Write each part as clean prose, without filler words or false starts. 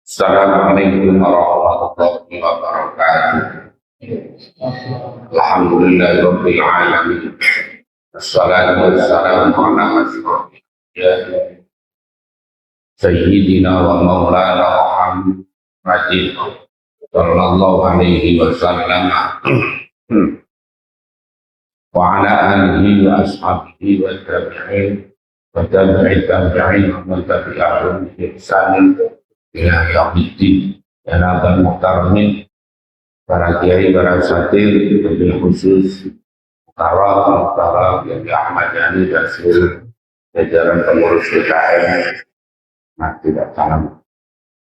Assalamualaikum warahmatullahi wabarakatuh. Alhamdulillahirabbil alamin. Wassalatu wassalamu ala asyrofil anbiya'i sayyidina wa maulana Muhammadin sallallahu alaihi wasallam wa ala alihi wa ashabihi wa tabi'in wa tabi'i tabi'in wa man tabi'ahum bi ihsanin ila yaumiddin. Ya Nabi Muhtamin, para kiai, para satir, lebih khusus Muhtaram yang Ahmad Yani dan seluruh jajaran pengurus PKM. Nah, tidak salam.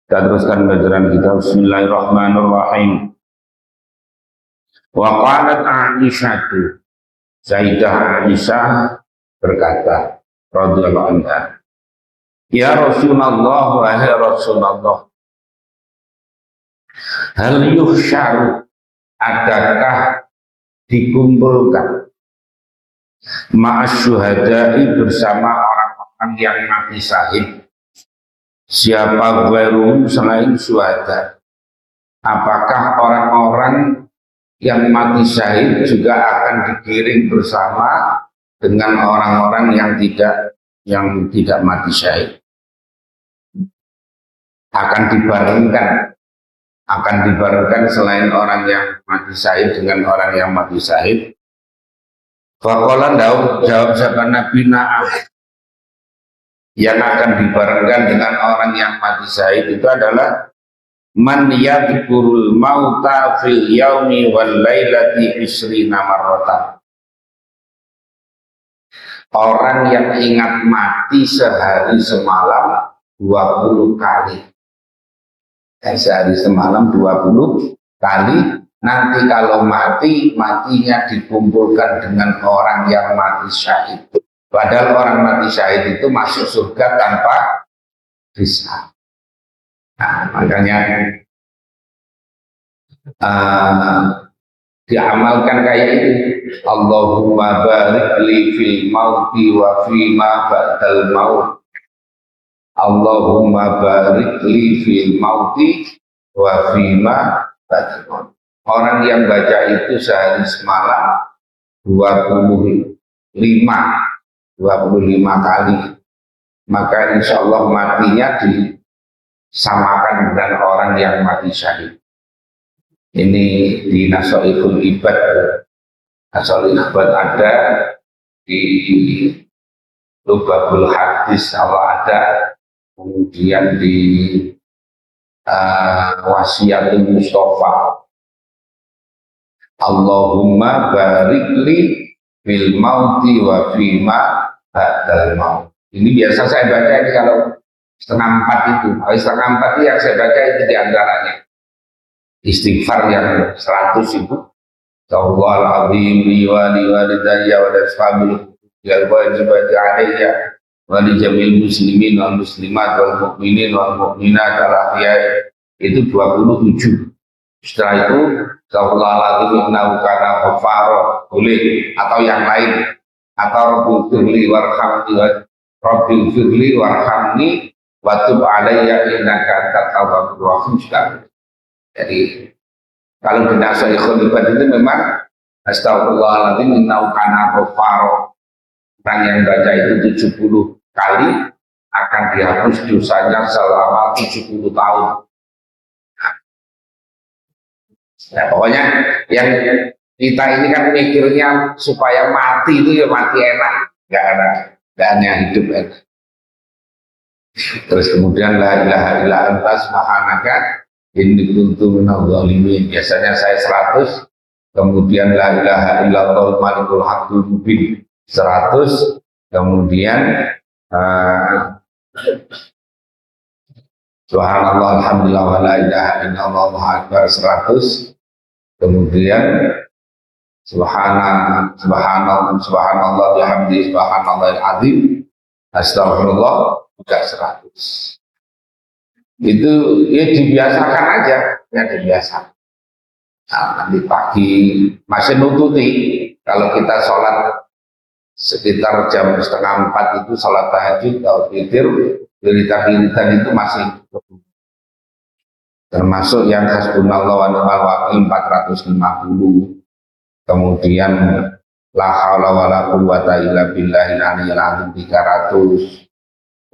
Kita teruskan pelajaran kita. Bismillahirrahmanirrahim. Wa qalat Aisyah, Sayyidah Aisyah berkata radhiyallahu anha, ya Rasulullah, wahai Rasulullah, hal yuhsyaru, adakah dikumpulkan ma'asyuhada'i bersama orang-orang yang mati syahid, siapa ghairuhum selain syuhada? Apakah orang-orang yang mati syahid juga akan dikirim bersama dengan orang-orang yang tidak mati syahid? Akan dibarengkan selain orang yang mati syahid dengan orang yang mati syahid. Faqala jawab sahabat Nabi, na'am. Yang akan dibarengkan dengan orang yang mati syahid itu adalah man yadhkurul mauta fil yaumi wal lailati isrina marratan. Orang yang ingat mati sehari semalam 20 kali. Sehari semalam 20 kali. Nanti kalau matinya dikumpulkan dengan orang yang mati syahid. Padahal orang mati syahid itu masuk surga tanpa hisab. Nah, makanya diamalkan kayak itu. Allahumma barik li fil mauti wa fima ba'dal maut. Allahumma barik li fil mauti wa fima ba'dal maut. Orang yang baca itu sehari semalam 25 kali, maka insya Allah matinya disamakan dengan orang yang mati syahid. Ini di Nasoiful Ibad. Nasoiful Ibad ada, di Lubabul Hadis Allah ada, kemudian di Wasiatul Mustafa, Allahumma barik li fil mauti wa fima ba'dal maut. Ini biasa saya baca ini kalau setengah 4 itu. Setengah 4 yang saya baca itu diantaranya istighfar yang 100 itu. Allahul azim li wa li walidayya wa ashabil wal wajibati alayya wa li jamil muslimin wal muslimat wal mu'minin wal mu'minat al ahya, itu 27. Setelah itu Allahul innahu kana ghaffara, boleh, atau yang lain, atau rabbil firli warhamni wa tub alayya innaka antat tawwabur rahim. Jadi kalau di Nasoiful Ibad itu memang astagfirullahaladzim innahu kana ghaffara. Orang yang baca itu 70 kali akan dihapus dosanya selama 70 tahun. Nah, pokoknya yang kita ini kan mikirnya supaya mati itu ya mati enak, nggak hanya hidup enak. Terus kemudian la ilaha illa anta subhanaka inni kuntu minadh dhalimin. Biasanya saya 100, kemudian la ilaha illallah malikul haqqul mubin 100, kemudian subhanallah alhamdulillah wa la ilaha illallah Allahu akbar 100, kemudian subhanallah bihamdi subhanallahil azim astagfirullah juga 100. Itu ya dibiasakan aja, ya dibiasakan. Nah, nanti pagi masih nututi kalau kita sholat sekitar jam 3:30 itu sholat tahajud atau witir, wiritan itu masih termasuk yang hasbunallah wa ni'mal wakil 450, kemudian la haula wala quwwata illa billahil aliyyil azim 300,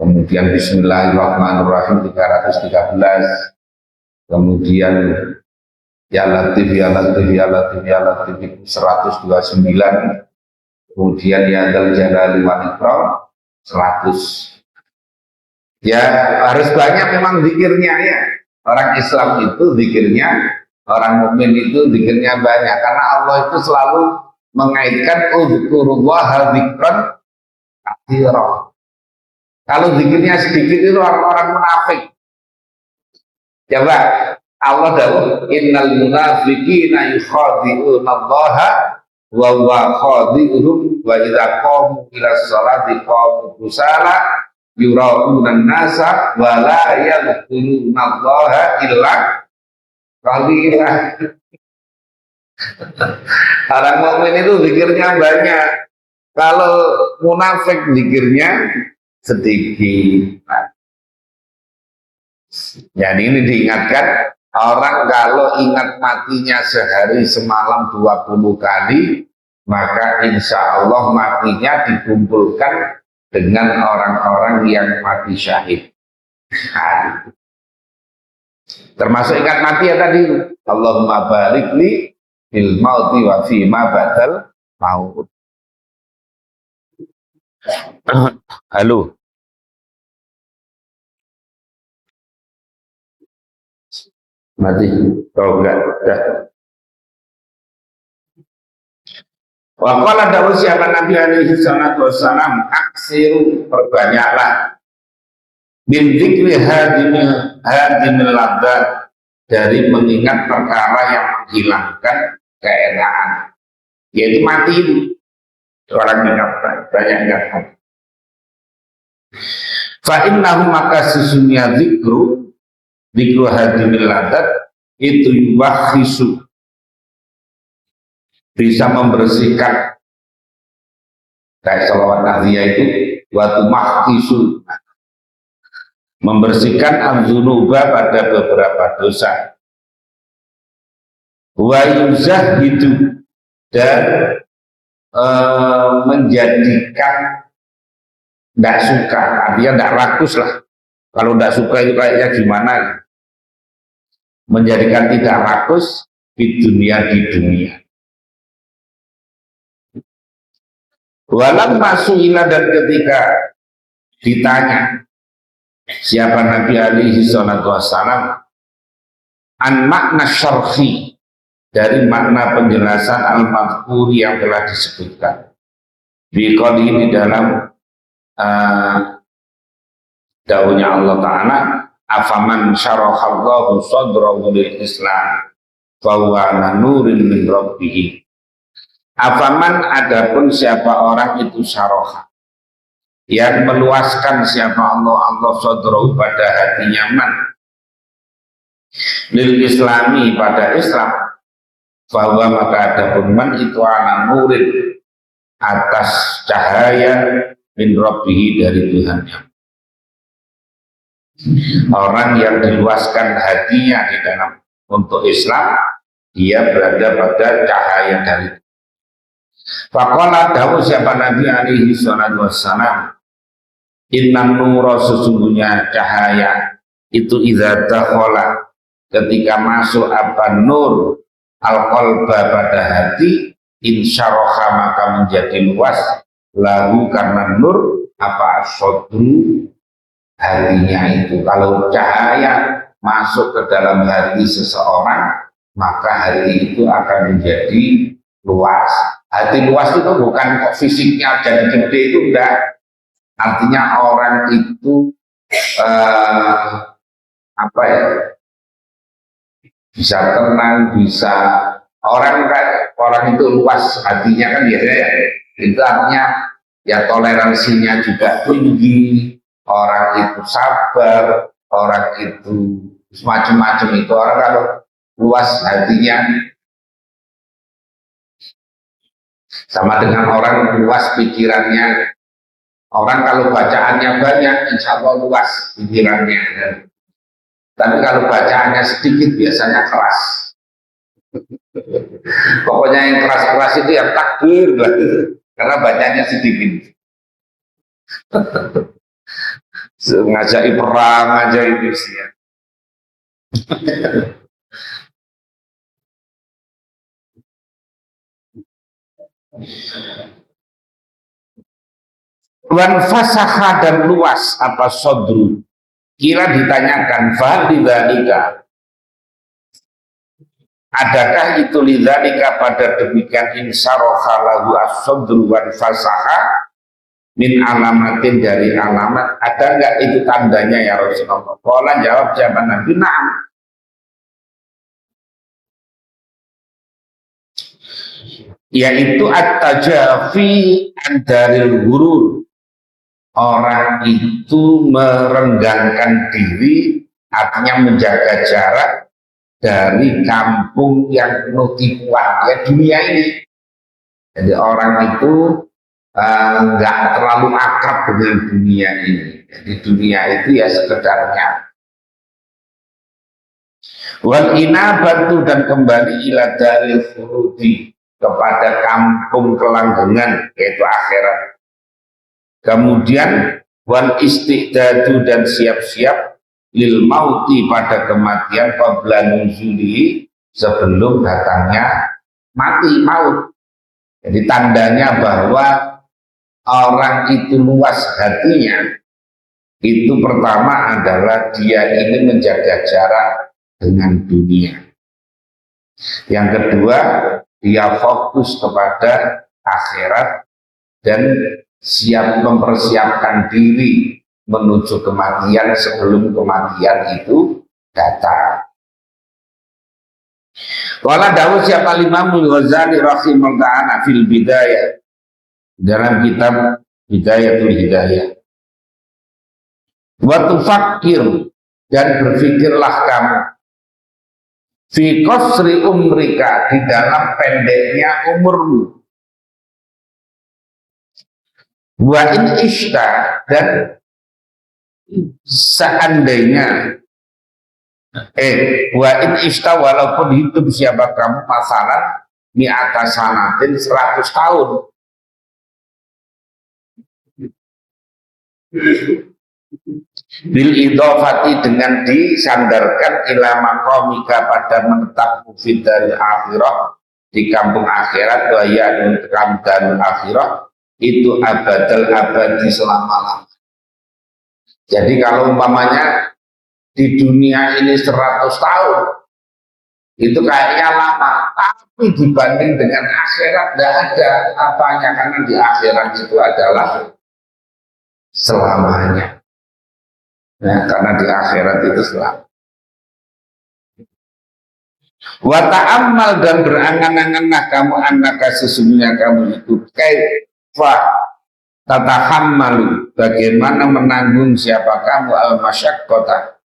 kemudian bismillahirrahmanirrahim 313, kemudian ya latif ya latif ya latif ya latif 129, kemudian ya dzal jalali wal ikram 100. Ya harus banyak memang zikirnya ya. Orang Islam itu zikirnya, orang mukmin itu zikirnya banyak karena Allah itu selalu mengaitkan uzkurullah dzikran katsira. Kalau zikirnya sedikit itu orang-orang munafik. Coba Allah dawuh innal munafiqina yukhadi'una Allaha wa huwa khadi'uhum wa idza qamu ila sholati qamu kusala yura'unan nasa wa la yadhkuruna Allaha illa qalila. Orang mukmin itu zikirnya banyak, kalau munafik zikirnya sedikit. Jadi ini diingatkan, orang kalau ingat matinya sehari semalam 20 kali, maka insya Allah matinya dikumpulkan dengan orang-orang yang mati syahid. Termasuk ingat mati ya tadi, Allahumma barik li fil mauti wa fi ma badal maut. Halo. Mati. Oh enggak, udah. Wa qala dawuh siapa Nabi alaihi salatu wassalam, aksiru, perbanyaklah min dzikri hadimil ladzat, dari mengingat perkara yang menghilangkan keenaan, yaitu mati itu. Orang ingat banyak ingat. Fa innahu, maka sesungguhnya dzikru hadimil ladzat itu yuwakhisu, bisa membersihkan, kayak sholawat nahdiyah itu watu mahkisu, membersihkan al-dzunuba pada beberapa dosa, wa yuzah itu, dan menjadikan tidak suka, artinya tidak rakus lah. Kalau tidak suka itu kayaknya gimana, menjadikan tidak rakus di dunia. Walam masuila, dan ketika ditanya siapa Nabi alaihi salatu wassalam an makna syarhi, dari makna penjelasan al-madhkuri yang telah disebutkan biqali, di dalam dawuhnya Allah Ta'ala, afaman syarahallahu sadrahu lil Islam fa huwa ala nurin min rabbih. Afaman, adapun siapa orang itu syaraha, yang meluaskan siapa Allah sadrahu, pada hatinya man, lil Islami, pada Islam, bahwa maka adapun man itu ala nurin, atas cahaya, min rabbih, dari Tuhannya. Orang yang diluaskan hatinya di dalam untuk Islam, dia berada pada cahaya dari Tuhan. Faqala, dawuh siapa Nabi alaihi salatu wassalam, innan nura, sesungguhnya cahaya itu idza dakhala, ketika masuk apa nur al-qalba, pada hati, insyaraha, maka menjadi luas, lahu, karena nur apa sodru, hatinya itu. Kalau cahaya masuk ke dalam hati seseorang, maka hati itu akan menjadi luas. Hati luas itu bukan kok fisiknya jadi gede, itu enggak. Artinya orang itu apa ya, bisa tenang, bisa orang itu luas hatinya kan biasanya ya. Itu artinya ya toleransinya juga tinggi, orang itu sabar, orang itu macam-macam. Itu orang kalau luas hatinya, sama dengan orang luas pikirannya. Orang kalau bacaannya banyak, insya Allah luas pikirannya. Tapi kalau bacaannya sedikit biasanya keras. Pokoknya yang keras-keras itu yang takbir lah gitu. Karena bacanya sedikit. Ngajak perang aja itu sih ya. Wan fasaha dan luas apa sodru. Kira ditanyakan fahal lidzalika, adakah itu lidzalika pada demikian insaroha lahu as-sodru wan fasaha min alamatin dari alamat, ada enggak itu tandanya ya Rasulullah? Qala jawab siapa Nabi, na'am. Yaitu at-tajafi andaril hurur, orang itu merenggangkan diri, artinya menjaga jarak dari kampung yang penuh tipuan ya dunia ini. Jadi orang itu nggak terlalu akrab dengan dunia ini. Jadi dunia itu ya sekedarnya. Wal inabatu dan kembali ila dalil furudi, kepada kampung kelanggengan yaitu akhirat. Kemudian wal istiqdadu dan siap-siap lil mauti pada kematian qabla nuzuli, sebelum datangnya mati maut. Jadi tandanya bahwa orang itu luas hatinya itu pertama adalah dia ini menjaga jarak dengan dunia. Yang kedua, dia fokus kepada akhirat dan siap mempersiapkan diri menuju kematian sebelum kematian itu datang. Wala dawuh siapa Imamul Ghazali rahimahullah ta'ala fil bidayah, dalam kitab Bidayatul Hidayah. Wa tufakkir, dan berfikirlah kamu fi qasri umrika, di dalam pendeknya umurmu. Wa in ishta, dan seandainya wa in ishta, walaupun hidup siapa kamu masalah mi atas sanatin 100 tahun. Bil idhofati, dengan disandarkan ila maqamika, pada menetapmu fidal akhirah, di kampung akhirat, wa ya kampung akhirah itu abadal abadi, selama-lamanya. Jadi kalau umpamanya di dunia ini 100 tahun itu kayaknya lama, tapi dibanding dengan akhirat tidak ada apanya, karena di akhirat itu adalah selamanya. Nah, karena di akhirat itu selamanya. Wa ta'ammal, dan berangan-anganlah kamu annaka, sesungguhnya kamu itu kaifa tatahammalu, bagaimana menanggung siapa kamu al-masyaqqata,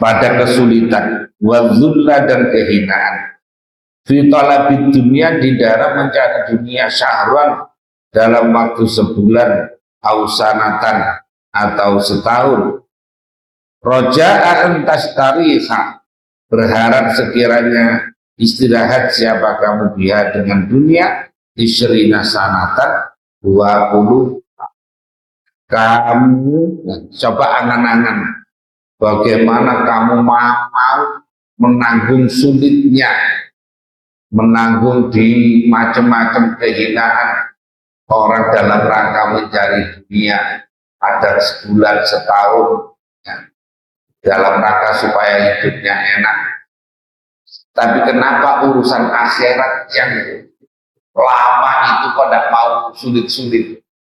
pada kesulitan, wa dhulla, dan kehinaan, fi talabid dunia, di dalam mencari dunia, syahran, dalam waktu sebulan, ausanatan, atau setahun, roja'an tastariha, berharap sekiranya istirahat siapa kamu biha, dengan dunia, isyrina sanatan, 20. Kamu coba angan-angan bagaimana kamu mau menanggung sulitnya, menanggung di macam-macam kehinaan orang dalam rangka mencari dunia, ada sebulan, setahun ya, dalam rangka supaya hidupnya enak. Tapi kenapa urusan akhirat yang lama itu kok tidak mau sulit-sulit,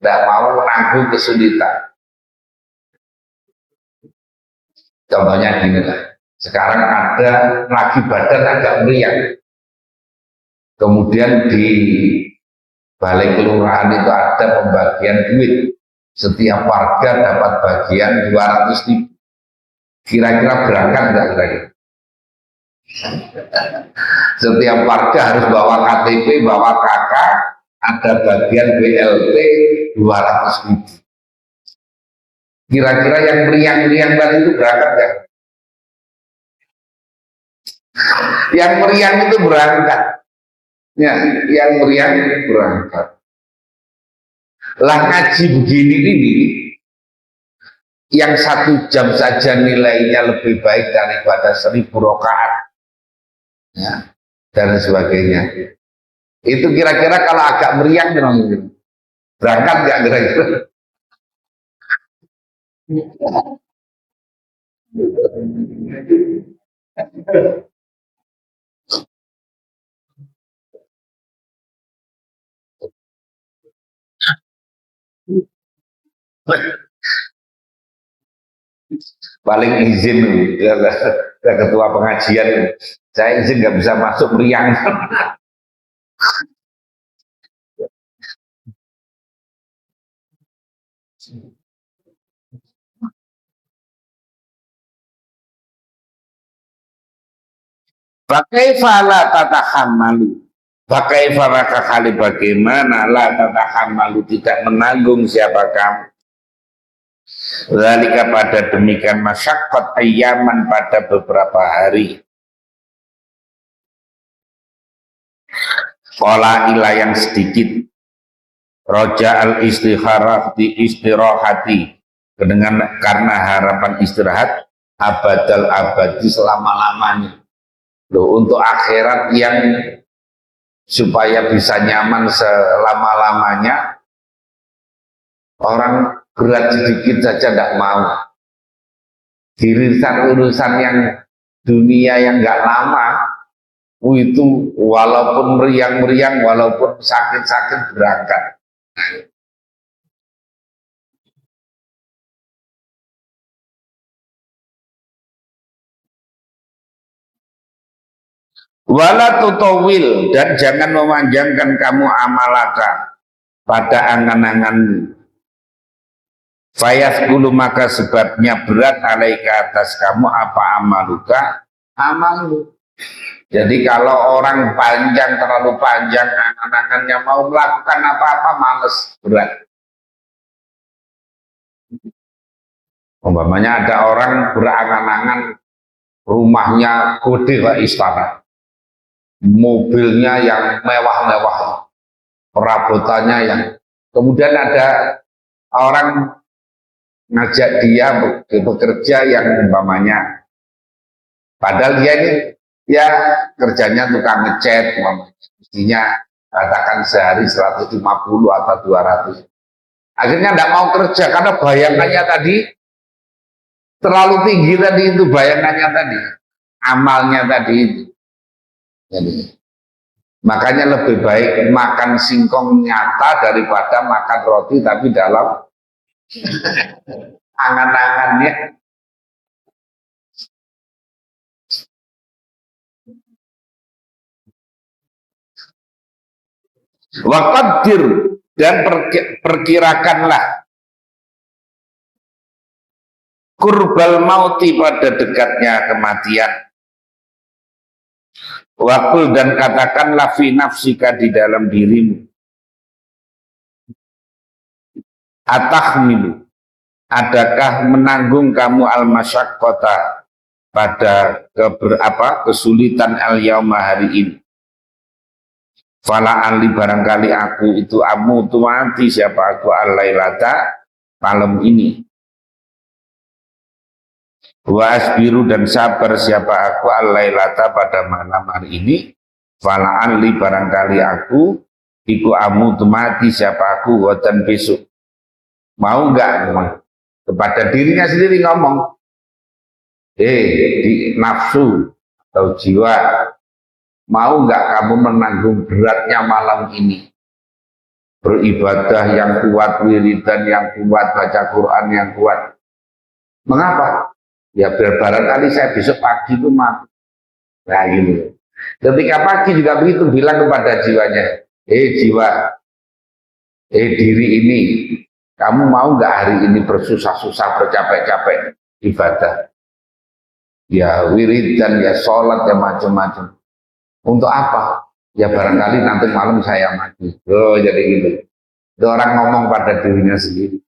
tidak mau menanggung kesulitan? Contohnya gini lah, sekarang ada lagi badan agak meriang, kemudian di balai kelurahan itu ada pembagian duit, setiap warga dapat bagian 200.000. Kira-kira berangkat enggak kira-kira? Setiap warga harus bawa KTP, bawa KK, ada bagian BLT 200.000. Kira-kira yang meriang-meriang tadi itu berangkat nggak? Yang meriang itu berangkat. Ya, yang meriang berangkat. Lah ngaji begini ini, yang 1 jam saja nilainya lebih baik daripada 1000 rakaat, ya, dan sebagainya. Itu kira-kira kalau agak meriang, berangkat nggak kira-kira? Paling izin ya, ketua pengajian, saya izin nggak bisa masuk meriang. Pakai fala tatahammalu. Pakai faraka kali bagaimana la tatahammalu tidak menanggung siapa kamu. Zalika pada demikian masyaqqat ayyaman pada beberapa hari. Pola ilah yang sedikit. Roja al istikharah di istirahati dengan karena harapan istirahat abadal abadi selama-lamanya. Loh, untuk akhirat yang supaya bisa nyaman selama-lamanya, orang berat sedikit saja tidak mau. Urusan yang dunia yang nggak lama, itu walaupun meriang-meriang, walaupun sakit-sakit berangkat. Wala tutawil, dan jangan memanjangkan kamu amalaka pada angan-angan. Fayas kulu, maka sebabnya berat alaika atas kamu apa amaluka, amalu. Jadi kalau orang panjang, terlalu panjang angan-angannya, mau melakukan apa-apa males, berat. Umpamanya ada orang berangan-angan rumahnya gede kayak istana, mobilnya yang mewah-mewah, perabotannya yang, kemudian ada orang ngajak dia bekerja yang umpamanya, padahal dia ini ya kerjanya tukang ngecat, mestinya katakan sehari 150 atau 200. Akhirnya tidak mau kerja karena bayangannya tadi terlalu tinggi, tadi itu bayangannya tadi, amalnya tadi itu. Jadi, makanya lebih baik makan singkong nyata daripada makan roti tapi dalam angan-angannya. Waqaddir, dan perkirakanlah kurbal mauti pada dekatnya kematian. Wakul, dan katakanlah fi nafsika di dalam dirimu, atahmilu, adakah menanggung kamu al-masyaqqata pada kesulitan al-yauma hari ini. Fala ali, barangkali aku itu amutu mati siapa aku al-lailata malam ini. Wa asbiru, dan sabar siapa aku al-lailata pada malam hari ini. Fala ali, barangkali aku iku amutu mati siapa aku godan besok. Mau enggak kepada dirinya sendiri ngomong, di nafsu atau jiwa, mau enggak kamu menanggung beratnya malam ini, beribadah yang kuat, wiridan yang kuat, baca Quran yang kuat. Mengapa? Ya biar barangkali saya besok pagi itu mati. Nah gitu. Ketika pagi juga begitu, bilang kepada jiwanya, jiwa, diri ini, kamu mau nggak hari ini bersusah-susah, bercapek-capek ibadah? Ya wiridan, ya sholat, ya macam-macam. Untuk apa? Ya barangkali nanti malam saya mati. Oh jadi gitu. Itu orang ngomong pada dirinya sendiri.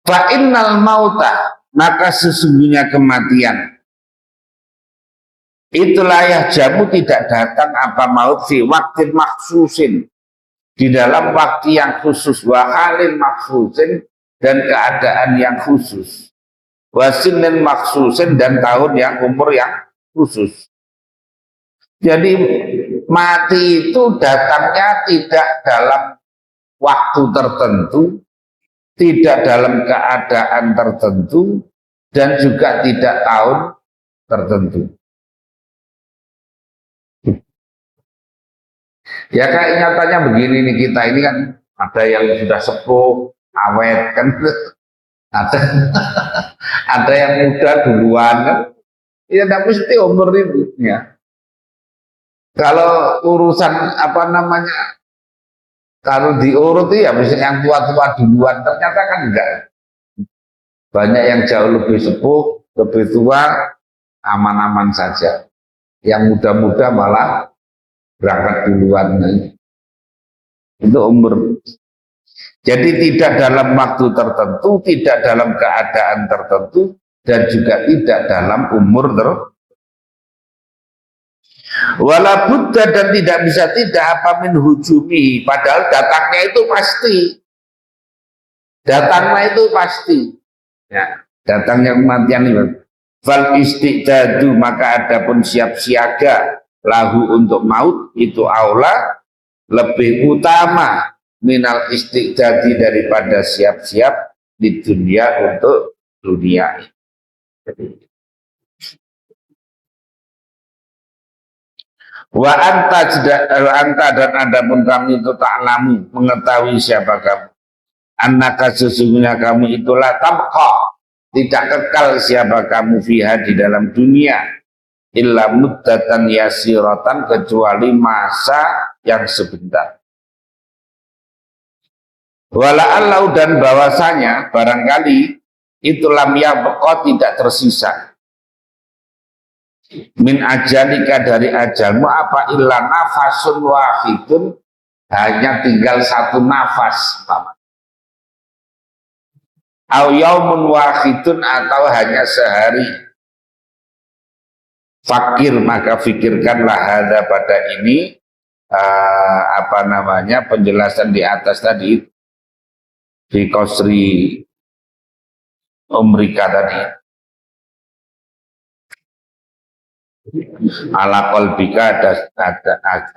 Fa innal mauta, maka sesungguhnya kematian, itulah ya jamu tidak datang apa maut fi waktin maksusin, di dalam waktu yang khusus, wa halin maksusin, dan keadaan yang khusus, wasinin maksusin, dan tahun yang umur yang khusus. Jadi mati itu datangnya tidak dalam waktu tertentu, tidak dalam keadaan tertentu, dan juga tidak tahun tertentu. Ya kayak nyatanya begini nih, kita ini kan ada yang sudah sepuh, awet kan, ada ada yang muda duluan kan, ya tidak mesti umur itu ya. Kalau urusan apa namanya, kalau diurut ya misalnya yang tua-tua duluan, ternyata kan enggak. Banyak yang jauh lebih sepuh, lebih tua, aman-aman saja. Yang muda-muda malah berangkat duluan. Itu umur. Jadi tidak dalam waktu tertentu, tidak dalam keadaan tertentu, dan juga tidak dalam umur tertentu. Wala buddha, dan tidak bisa tidak apa min hujumi, padahal datangnya itu pasti. Datangnya itu pasti. Ya, datangnya kematian itu. Fal istiqdadu, maka adapun siap siaga lahu untuk maut itu aula, lebih utama minal istiqdadi, daripada siap-siap di dunia untuk dunia. Wa anta dan adapun kamu itu ta'lamu, mengetahui siapa kamu, annaka sesungguhnya kamu itulah tabqa, tidak kekal siapa kamu fiha di dalam dunia, illa muddatan yasiratan, kecuali masa yang sebentar. Wala'allahu, dan bahwasanya barangkali itu lam yabqa, tidak tersisa, min ajalika, dari ajalmu, apa illa nafasun wahidun, hanya tinggal satu nafas, au yaumun wahidun, atau hanya sehari. Fakir, maka fikirkanlah hada, pada ini apa namanya, penjelasan di atas tadi di Qasri Umrika tadi, ala qalbika,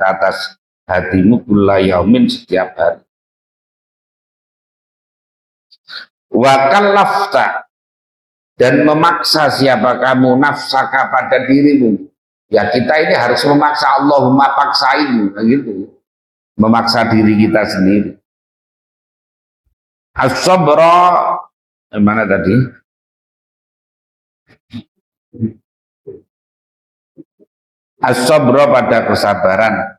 atas hatimu, kulla yaumin, setiap hari. Wa kallafta, dan memaksa siapa kamu, nafsaka, pada dirimu. Ya kita ini harus memaksa, Allahumma paksain, gitu. Memaksa diri kita sendiri. As-sabra, mana tadi? As-sabra, pada kesabaran,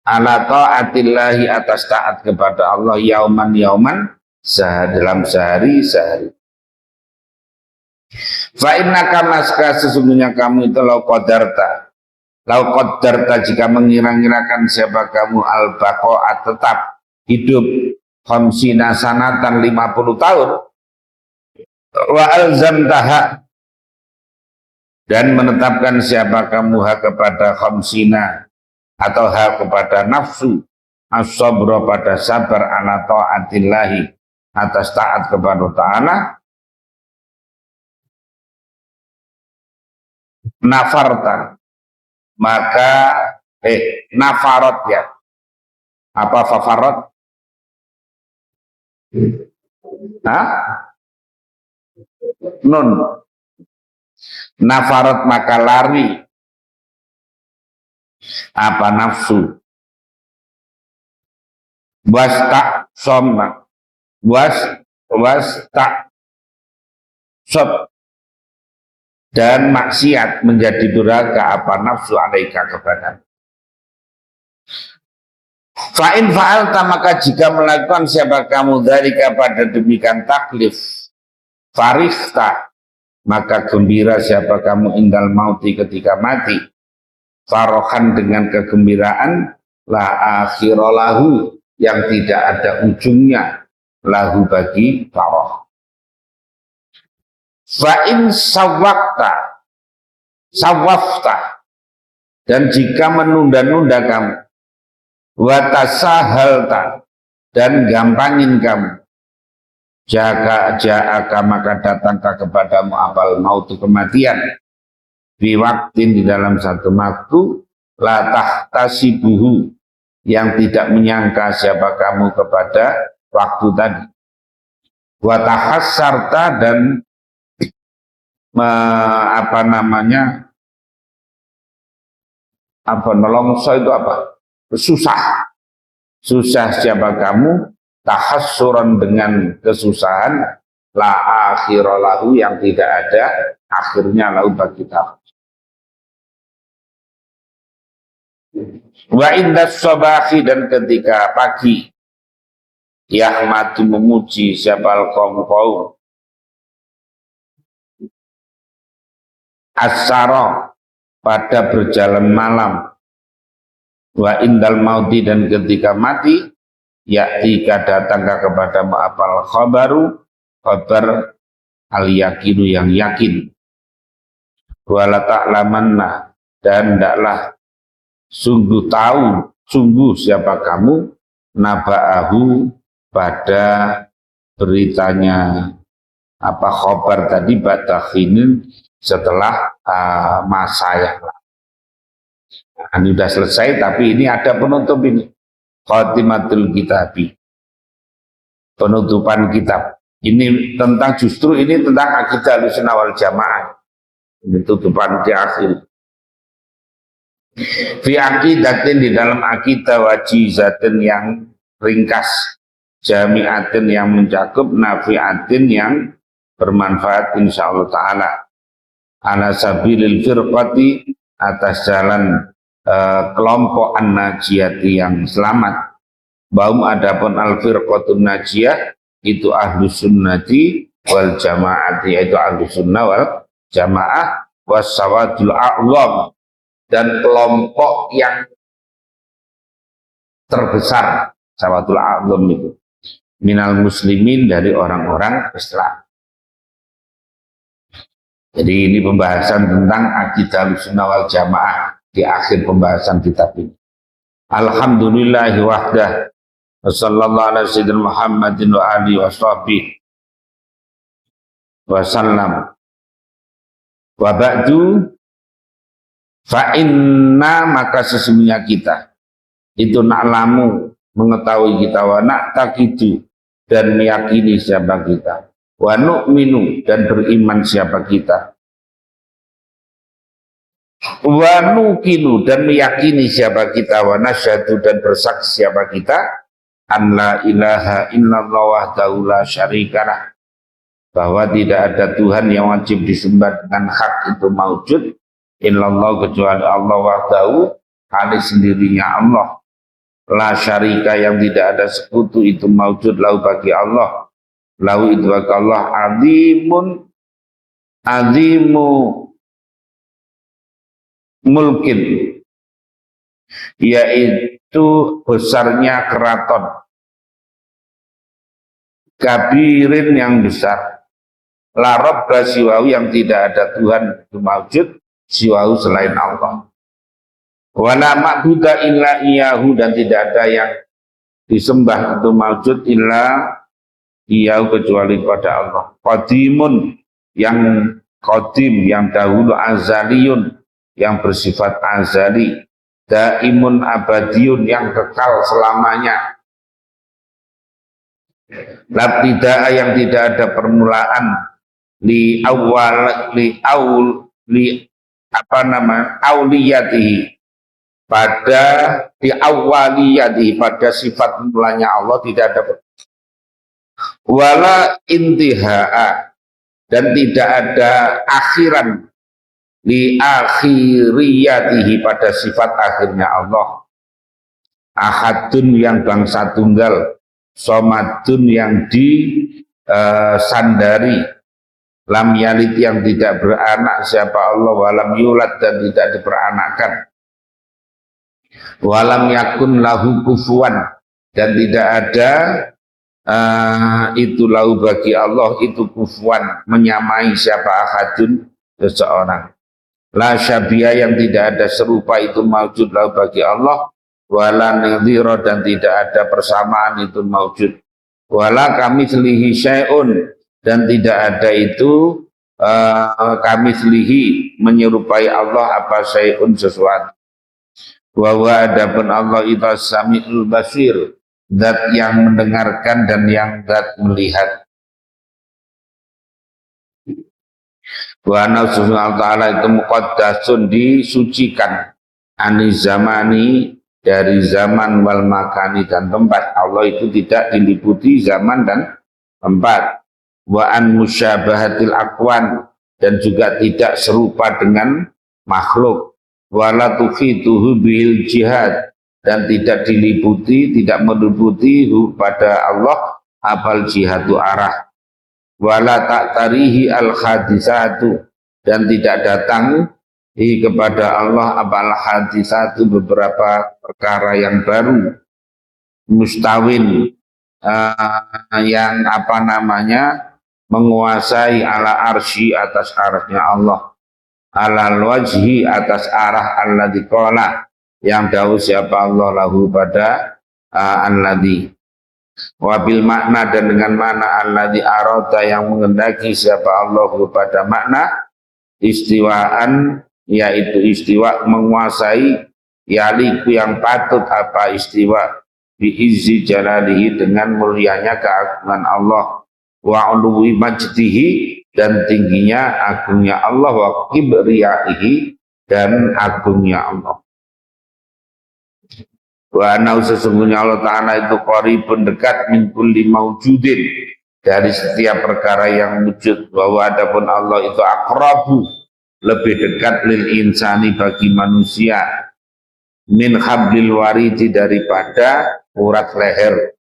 ala ta'atillahi, atas taat kepada Allah, yauman dalam sehari. Fa innaka, maska sesungguhnya kamu itu lau qadarta, jika mengira-ngirakan siapa kamu, al-baqa'a, tetap hidup, khamsina sanatan, 50 tahun, wa alzamtaha, dan menetapkan siapa kamu hak kepada khamsina, atau hak kepada nafsu, as-sabra, pada sabar, ala ta'atillahi, atas taat kepada Ta'ala, nafarta, maka nafarot, ya, apa fafarot? Nun, nafarot, maka lari, apa nafsu, wasta somna, wasta sob, dan maksiat, menjadi durhaka, apa nafsu, alaika, kepada. Fa'in fa'alta, maka jika melakukan siapa kamu dzalika, pada demikian taklif, farihta, maka gembira siapa kamu indal mauti, ketika mati, farohan, dengan kegembiraan, la akhirolahu, yang tidak ada ujungnya, lahu bagi farah. Fa'in sawafta, dan jika menunda-nunda kamu, watasahalta, dan gampangin kamu, ja'aka maka datangkah kepadamu apal mautu kematian, biwaktin di dalam satu waktu, la tahtasibuhu, yang tidak menyangka siapa kamu kepada waktu tadi, watahassarta, dan nolongso itu apa? Susah siapa kamu, tahassuran dengan kesusahan, la akhiralahu, yang tidak ada akhirnya lahu bagi kita. Wa indas sabahi, dan ketika pagi, yahmadu memuji siapa kaum asyara, pada berjalan malam, wa indal mauti, dan ketika mati, ya'tika datangkah kepadamu apal khabaru, khabar al yakinu, yang yakin, wala ta'lamanna, dan ndaklah sungguh siapa kamu, naba'ahu, pada beritanya apa khabar tadi, batakhinin, setelah masa yang lalu. Nah, ini sudah selesai, tapi ini ada penutup ini, khatimatul kitabi, penutupan kitab. Ini tentang, justru ini tentang akidah Ahlussunnah wal Jamaah. Ini tutupan di akhir. Fi aqidatin, di dalam akidah, wajizatin, yang ringkas, jami'atin, yang mencakup, nafi'atin, yang bermanfaat insyaallah ta'ala, ala sabilil firqati, atas jalan kelompok an-najiyati, yang selamat. Baum adapun al-firqatun najiyah, itu ahlus sunnati wal jamaati, yaitu ahlus sunnah wal jamaah, wassawadul a'lam, dan kelompok yang terbesar, sawadul a'lam itu, minal muslimin, dari orang-orang Islam. Jadi ini pembahasan tentang akidah Ahlussunnah wal Jamaah di akhir pembahasan kitab ini. Alhamdulillahi wahdah, wassallallahu ala sayyidina Muhammadin wa alihi wa sahbihi wasallam. Wa ba'du, fa inna, maka sesungguhnya kita itu na'lamu, mengetahui kita, wa na'taqidu, dan meyakini siapa kita, wa nu'minu, dan beriman siapa kita, wa nuqinu, dan meyakini siapa kita, wa nasyhadu, dan bersaksi siapa kita, an la ilaha illallah wahdahu la syarikalah, bahwa tidak ada Tuhan yang wajib disembah dengan hak itu maujud, illallah, kecuali Allah, wahdahu, hanya sendirinya Allah, la syarika, yang tidak ada sekutu itu maujud, lahu bagi Allah, lahu itu bagi Allah, azimu mulkin, yaitu besarnya keraton, kabirin, yang besar, la rabba siwahu, yang tidak ada Tuhan itu maujud siwahu selain Allah, wala ma'buda illa iyahu, dan tidak ada yang disembah itu maujud illa iyahu, kecuali pada Allah, qadimun, yang qadim, yang dahulu, azaliyun, yang bersifat azali, daimun abadiyun, yang kekal selamanya, labtida'a, yang tidak ada permulaan, auliyatihi, pada di awaliyatihi, pada sifat mulanya Allah tidak ada, wala intiha'a, dan tidak ada akhiran, li akhiriyatihi, pada sifat akhirnya Allah, ahadun, yang bangsa tunggal, somadun, yang disandari, lam yalid, yang tidak beranak siapa Allah, walam yulad, dan tidak diperanakkan, walam yakun lahu kufuwan, dan tidak ada itu lahu bagi Allah itu kufuan menyamai siapa ahadun seseorang. La syabiyah yang tidak ada serupa itu maujud lahu bagi Allah, wala nadhira dan tidak ada persamaan itu maujud, wala kamitslihi syai'un dan tidak ada itu kamitslihi menyerupai Allah apa syai'un sesuatu. Wa huwa adapun Allah itu as-sami'ul basir, zat yang mendengarkan dan yang zat melihat. Wa nafsullahi ta'ala itu muqaddasun disucikan ani zamani dari zaman wal makani dan tempat. Allah itu tidak diliputi zaman dan tempat. Wa an musyabahatil aqwan dan juga tidak serupa dengan makhluk. Wa la tufituhu bil jihad dan tidak diliputi, tidak meliputi pada Allah apal jihadu arah. Wala ta'tarihi al-hadisatu dan tidak datang kepada Allah apal hadisatu beberapa perkara yang baru mustawin yang apa namanya menguasai ala arsy atas arasnya Allah, ala wajhi atas arah alladzi qala yang dawuh siapa Allah lahu pada alladzi wabil makna dan dengan makna alladzi arada yang mengendaki siapa Allah pada makna istiwaan yaitu istiwa menguasai yaliku yang patut apa istiwa biizzi jalalihi dengan mulianya keagungan Allah wa uluwi majdihi dan tingginya agungnya Allah wa kibriyaihi dan agungnya Allah. Wa anau sesungguhnya Allah Ta'ala itu qaribun dekat min kulli maujudin dari setiap perkara yang wujud. Bahwa adapun Allah itu aqrabu lebih dekat lil insani bagi manusia min hablil waridi daripada urat leher.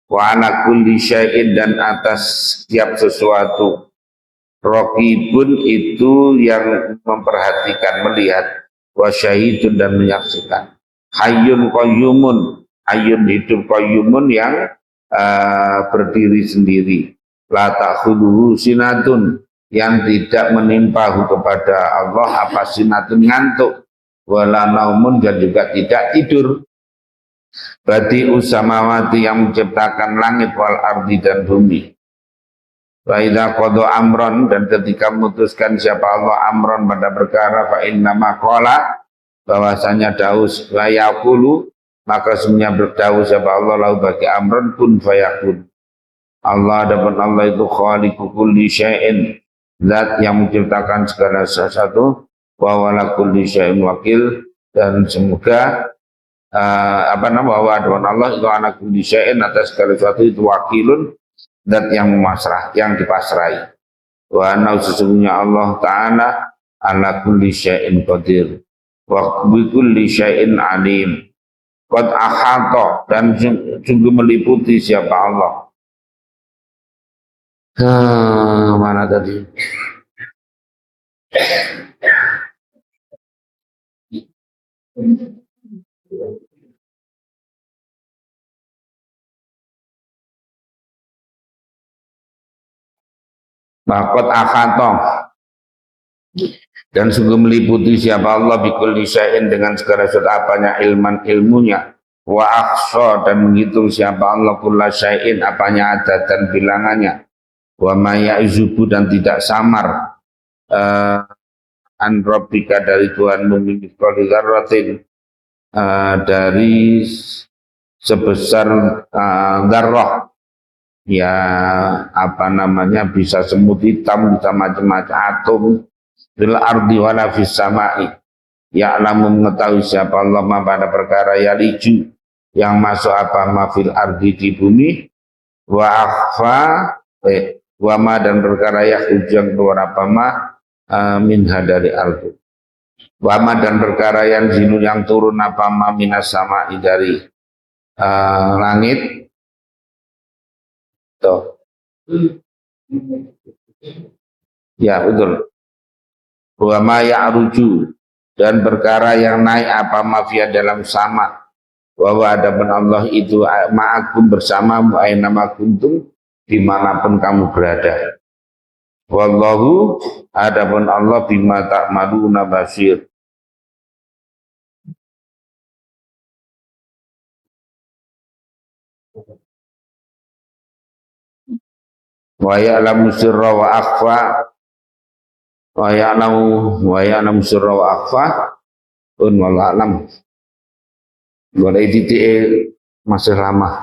Wa ala kulli syai'in dan atas setiap sesuatu raqibun itu yang memperhatikan melihat wa syahidun dan menyaksikan. Hayyun qayyumun, hayyun hidup qayyumun yang berdiri sendiri. La ta'khudhuhu sinatun yang tidak menimpahu kepada Allah apa sinatun ngantuk, wala naumun dan juga tidak tidur. Badi usamawati yang menciptakan langit wal ardi dan bumi. Wa idza qada amron dan ketika memutuskan siapa Allah amron pada perkara fa inna ma qala bahwasanya daus wa yaqulu maka semuanya berdawu siapa Allah lahu bagi amron kun fayakun. Allah adapun Allah itu khaliqu kulli syai'in zat yang menciptakan segala sesuatu wa wala kulli syai'in wakil dan semoga bahwa adapun Allah itu anak kulli syai'in atas segala sesuatu itu wakilun zat yang memasrah yang dipasrai. Wa anna sesungguhnya Allah Ta'ala ala kulli syai'in qadir wa bikulli syai'in alim. Qad ahata dan sungguh meliputi siapa Allah. Mana tadi? Qad ahata dan sungguh meliputi siapa Allah bikulli syai'in dengan segala sesuatu apanya ilman ilmunya wa aqsa dan menghitung siapa Allah kulla syai'in apanya ada dan bilangannya wa ma ya'zubu dan tidak samar an rabbika dari Tuhanmu min mithqali dzarratin dari sebesar dzarrah ya apa namanya bisa semut hitam bisa macam-macam atom bil ardi wala fis samai ya'lamu mengetahui siapa Allah ma pada perkara yaliju yang masuk apa ma fil ardi di bumi wa akhfa wa ma dan perkara yang keluar apa ma minha dari ardi wa ma dan perkara yang zinu yang turun apa ma minas samai dari langit tuh ya betul. Wa ma ya'ruju dan perkara yang naik apa mafia dalam sama Wa adapun Allah itu ma'akum bersamamu aina ma kuntum dimanapun kamu berada. Wallahu adapun Allah bima ta'maluna basir. Wa ya'lamu sirra wa akhfa wa ya'lamu sirra wa akhfa wallahu a'lam. Boleh titik masih lama.